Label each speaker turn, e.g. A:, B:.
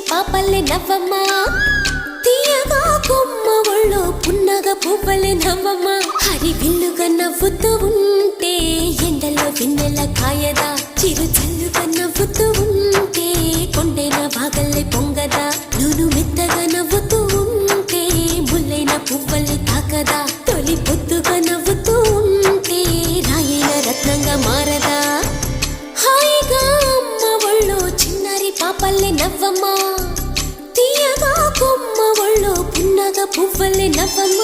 A: పాపల్లే నవ్వమ్మ తీయగా కొమ్మ ఒళ్ళో పున్నగ పువ్వలే నవ్వమ్మ హరి విల్లుగా నవ్వుతూ ఉంటే ఎండలో వెన్నెల కాయదా చిరు చల్లుగా నవ్వుతూ ఉంటే కొండైన భాగల్లే పొంగదా నూను మెత్తగా నవ్వుతూ ఉంటే ముల్లైన పువ్వల్ని తాకదా తొలి పొద్దుగా నవ్వుతూ ఉంటే రాయైన రత్నంగా మారదా హాయిగా అమ్మ ఒళ్ళో చిన్నారి పాపల్లే నవ్వమ్మ తీయగా కొమ్మ ఒళ్ళో పున్నగ పువ్వలే నవ్వమ్మ